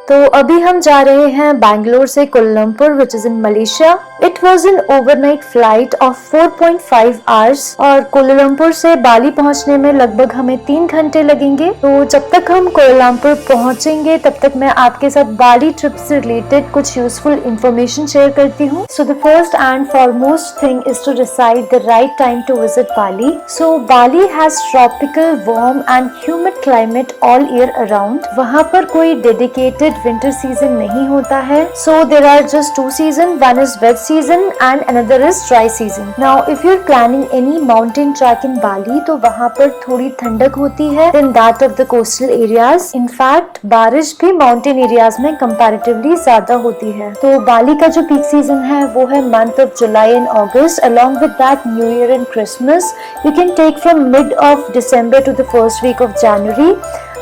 तो अभी हम जा रहे हैं बैंगलोर से Kuala Lumpur which is in Malaysia. It was an overnight flight of 4.5 hours और कोलमपुर से बाली पहुंचने में लगभग हमें 3 घंटे लगेंगे। तो जब तक हम कोलमपुर पहुंचेंगे तब तक मैं आपके साथ बाली ट्रिप से रिलेटेड कुछ यूजफुल इंफॉर्मेशन शेयर करती हूँ। So the first and foremost thing is to decide the right time to visit Bali. So Bali has tropical warm and humid climate all year around. वहाँ पर कोई डेडिकेटेड विंटर सीजन नहीं होता है। So there are just 2 season, one is wet season and another is dry season. Now if you're planning any mountain trek in Bali तो वहाँ पर थोड़ी ठंडक होती है than that of the coastal areas. In fact बारिश भी mountain areas में comparatively ज्यादा होती है। तो बाली का जो peak season है वो है month of July and August. Along with that New Year and Christmas you can take from mid of December to the first week of January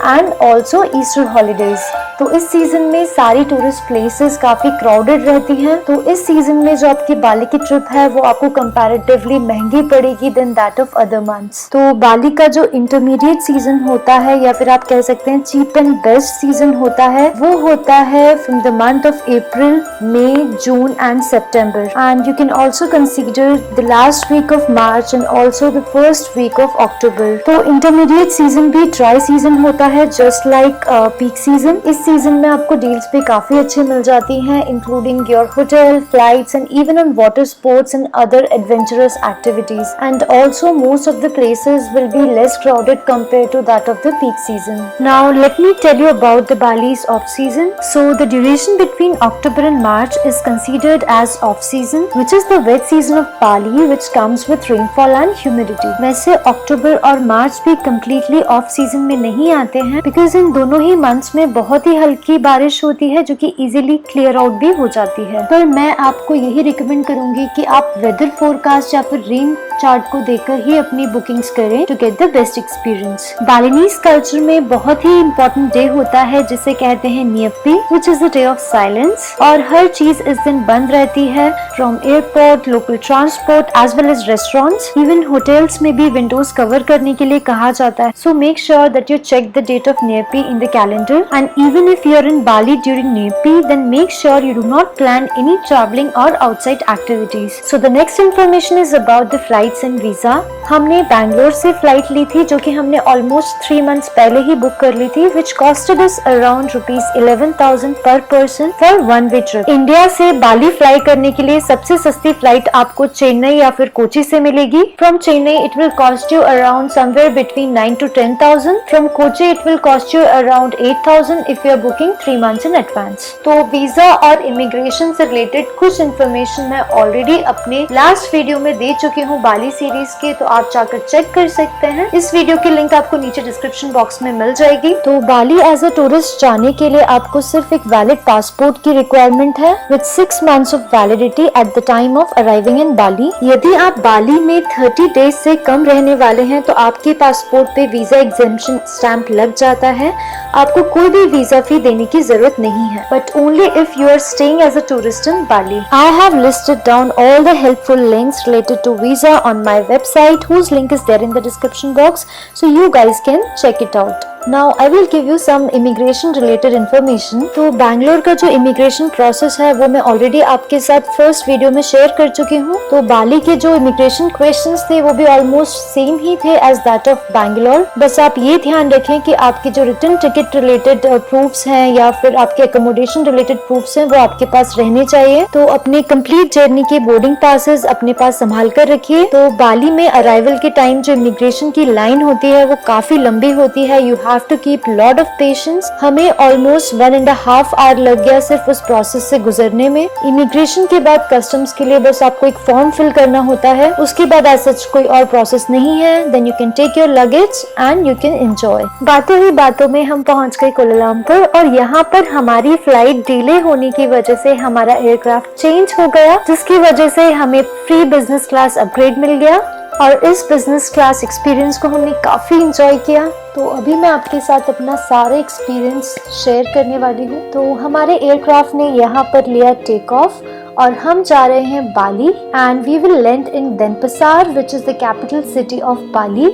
and also Easter holidays. तो इस season में सारी tourist places काफी crowded रहती हैं। तो इस season में जो आपकी बाली की ट्रिप है वो आपको कंपैरेटिवली महंगी पड़ेगी then that of other months. तो बाली का जो इंटरमीडिएट सीजन होता है या फिर आप कह सकते हैं चीप एंड बेस्ट सीजन होता है वो होता है from the month of April, May, June and September and you can also consider the last week of March and also the first week of October. तो इंटरमीडिएट सीजन भी dry season होता है just like peak season. इस season में आपको deals भी काफी अच्छी मिल जाती हैं including your hotel, flights and even on water sports and other adventurous activities and also most of the places will be less crowded compare to that of the peak season. Now let me tell you about the Bali's off season. So the duration between October and March is considered as off season which is the wet season of Bali which comes with rainfall and humidity. वैसे अक्टूबर और मार्च भी completely off season में नहीं आते हैं because in दोनों ही months में बहुत ही हल्की बारिश होती है जो कि इजीली क्लियर आउट भी हो जाती है। पर मैं आपको यही रिकमेंड करूंगी कि आप वेदर फोरकास्ट या फिर रेन चार्ट को देखकर ही अपनी बुकिंग्स करें to get the best experience. Balinese culture में बहुत ही इम्पोर्टेंट डे होता है जिसे कहते हैं Nyepi which is the day of silence और हर चीज इस दिन बंद रहती है from airport, local transport as well as restaurants. Even hotels में भी विंडोज कवर करने के लिए कहा जाता है। So make sure that you check the date of Nyepi in the calendar and even if you are in Bali during Nyepi, then make sure you do not plan any traveling or outside activities. So the next information is about the flights and visa. हमने बैंगलोर से flight ली थी जो कि हमने almost 3 months पहले ही book कर ली थी which costed us around ₹11,000 per person for one way trip. India से बाली फ्लाई करने के लिए सबसे सस्ती फ्लाइट आपको चेन्नई या फिर कोची से मिलेगी। From Chennai it will cost you around somewhere between 9 to 10,000. From Kochi it will cost you around 8,000 if you are booking 3 months in advance. तो वीजा और इमिग्रेशन से रिलेटेड कुछ इन्फॉर्मेशन मैं ऑलरेडी अपने लास्ट वीडियो में दे चुकी हूँ बाली series के, तो आप जाकर चेक कर सकते हैं। इस वीडियो की लिंक आपको नीचे डिस्क्रिप्शन बॉक्स में मिल जाएगी। तो बाली एज अ टूरिस्ट जाने के लिए आपको सिर्फ एक वैलिड पासपोर्ट की रिक्वायरमेंट है with 6 months of validity at the time of arriving in Bali. यदि आप बाली में 30 डेज से कम रहने वाले हैं तो आपके पासपोर्ट पे वीजा एग्जेम्पशन स्टैंप लग जाता है। आपको कोई भी वीजा फी देने की जरूरत नहीं है, but only if you are staying as a tourist in Bali. I have listed down all the helpful links related to visa on my website whose link is there in the description box, so you guys can check it out. Now I will give you some immigration related information. तो बैंगलोर का जो immigration process है वो मैं already आपके साथ first video में share कर चुकी हूँ। तो बाली के जो इमिग्रेशन क्वेश्चंस थे वो भी ऑलमोस्ट सेम ही थे एज दैट ऑफ बैंगलोर। बस आप ये ध्यान रखें कि आपके जो रिटर्न टिकट रिलेटेड प्रूफ्स हैं या फिर आपके अकोमोडेशन रिलेटेड प्रूफ्स हैं वो आपके पास रहने चाहिए। तो अपने कंप्लीट जर्नी के बोर्डिंग पासेस अपने पास संभाल कर रखिए। तो बाली में अराइवल के टाइम जो इमिग्रेशन की लाइन होती है वो काफी लंबी होती है। You have to keep lot of patience. हमें ऑलमोस्ट 1.5 hour लग गया सिर्फ उस प्रोसेस से गुजरने में। इमिग्रेशन के बाद कस्टम्स के लिए बस आपको एक फॉर्म फिल करना होता है, उसके बाद ऐसा कोई और प्रोसेस नहीं है। Then you can take your luggage and you can enjoy. बातों ही बातों में हम पहुंच गए कोलालमपुर और यहाँ पर हमारी फ्लाइट डिले होने की वजह से हमारा एयरक्राफ्ट चेंज हो गया, जिसकी वजह से हमें फ्री बिजनेस क्लास अपग्रेड मिल गया और इस बिजनेस क्लास एक्सपीरियंस को हमने काफी एंजॉय किया। तो अभी मैं आपके साथ अपना सारा एक्सपीरियंस शेयर करने वाली हूँ। तो हमारे एयरक्राफ्ट ने यहाँ पर लिया टेक ऑफ और हम जा रहे हैं Bali and we will land in Denpasar which is the capital city of Bali.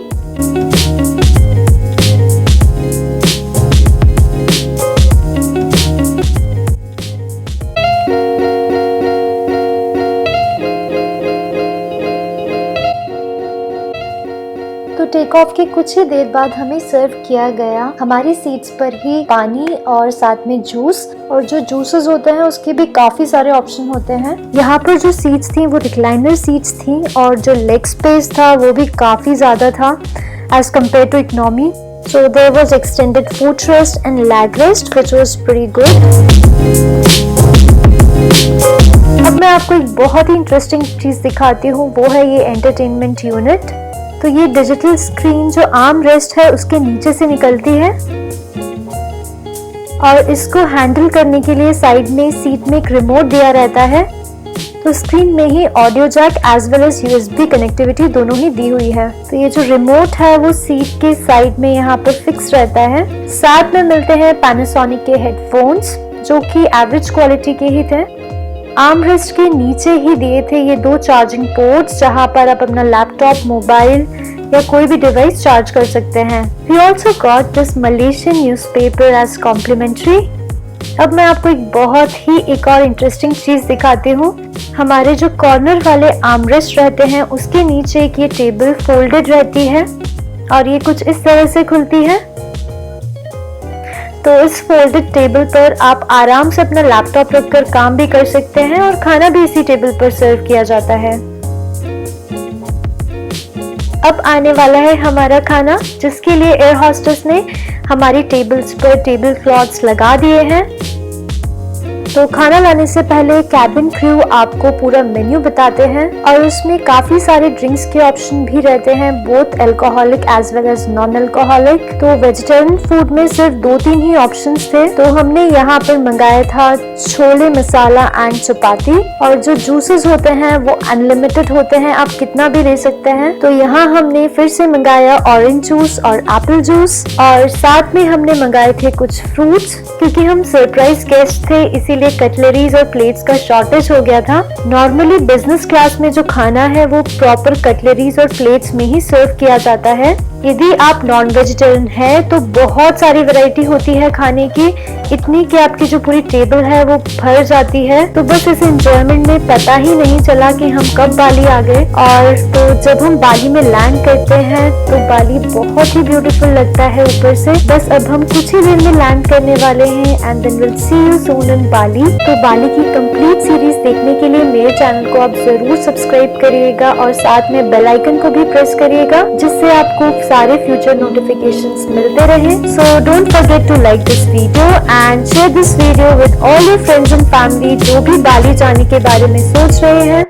के कुछ ही देर बाद हमें सर्व किया गया हमारी सीट्स पर ही पानी और साथ में जूस, और जो जूसेस होते हैं उसके भी काफी सारे ऑप्शन होते हैं। यहाँ पर जो सीट्स थी वो रिक्लाइनर सीट्स थी और जो लेग स्पेस था वो भी काफी ज्यादा था as compare to economy. So there was extended footrest and leg rest which was pretty good. अब मैं आपको एक बहुत ही इंटरेस्टिंग चीज दिखाती हूँ, वो है ये एंटरटेनमेंट यूनिट। तो ये डिजिटल स्क्रीन जो आर्म रेस्ट है उसके नीचे से निकलती है और इसको हैंडल करने के लिए साइड में सीट में एक रिमोट दिया रहता है। तो स्क्रीन में ही audio jack as well as USB connectivity दोनों ही दी हुई है। तो ये जो रिमोट है वो सीट के साइड में यहाँ पर फिक्स रहता है। साथ में मिलते हैं पैनासोनिक के हेडफोन्स जो कि एवरेज क्वालिटी के ही थे। आर्म रेस्ट के नीचे ही दिए थे ये 2 चार्जिंग पोर्ट्स जहाँ पर आप अपना लैपटॉप, मोबाइल या कोई भी डिवाइस चार्ज कर सकते हैं। We also got this Malaysian newspaper as complimentary. अब मैं आपको एक और इंटरेस्टिंग चीज दिखाती हूँ। हमारे जो कॉर्नर वाले आर्मरेस्ट रहते हैं उसके नीचे एक ये टेबल फोल्डेड रहती है और ये कुछ इस तरह से खुलती है। तो इस फोल्डेड टेबल पर आप आराम से अपना लैपटॉप रखकर काम भी कर सकते हैं और खाना भी इसी टेबल पर सर्व किया जाता है। अब आने वाला है हमारा खाना, जिसके लिए एयर होस्टेस ने हमारी टेबल्स पर टेबल क्लॉथ्स लगा दिए हैं। तो खाना लाने से पहले कैबिन क्रू आपको पूरा मेन्यू बताते हैं और उसमें काफी सारे ड्रिंक्स के ऑप्शन भी रहते हैं, both alcoholic as well as non alcoholic. तो वेजिटेरियन फूड में सिर्फ 2-3 ही ऑप्शंस थे। तो हमने यहाँ पर मंगाया था छोले मसाला एंड चपाती, और जो जूसेस होते हैं वो अनलिमिटेड होते हैं, आप कितना भी ले सकते हैं। तो यहाँ हमने फिर से मंगाया ऑरेंज जूस और एप्पल जूस, और साथ में हमने मंगाए थे कुछ फ्रूट्स। क्योंकि हम सरप्राइज गेस्ट थे इसीलिए कटलरीज और प्लेट्स का शॉर्टेज हो गया था। नॉर्मली बिजनेस क्लास में जो खाना है वो प्रॉपर कटलरीज और प्लेट्स में ही सर्व किया जाता है। यदि आप नॉन वेजिटेरियन है तो बहुत सारी वैरायटी होती है खाने की, इतनी कि आपकी जो पूरी टेबल है वो भर जाती है। तो बस इस एंजॉयमेंट में पता ही नहीं चला कि हम कब बाली आ गए। और तो जब हम बाली में लैंड करते हैं तो बाली बहुत ही ब्यूटीफुल लगता है ऊपर से। बस अब हम कुछ ही देर में लैंड करने वाले हैं and then will see you soon in Bali. तो बाली की कंप्लीट सीरीज देखने के लिए मेरे चैनल को आप जरूर सब्सक्राइब करिएगा और साथ में बेल आइकन को भी प्रेस करिएगा, जिससे आपको सारे फ्यूचर नोटिफिकेशंस मिलते रहे। So don't forget to like this video and share this video with all your friends and family जो भी बाली जाने के बारे में सोच रहे हैं।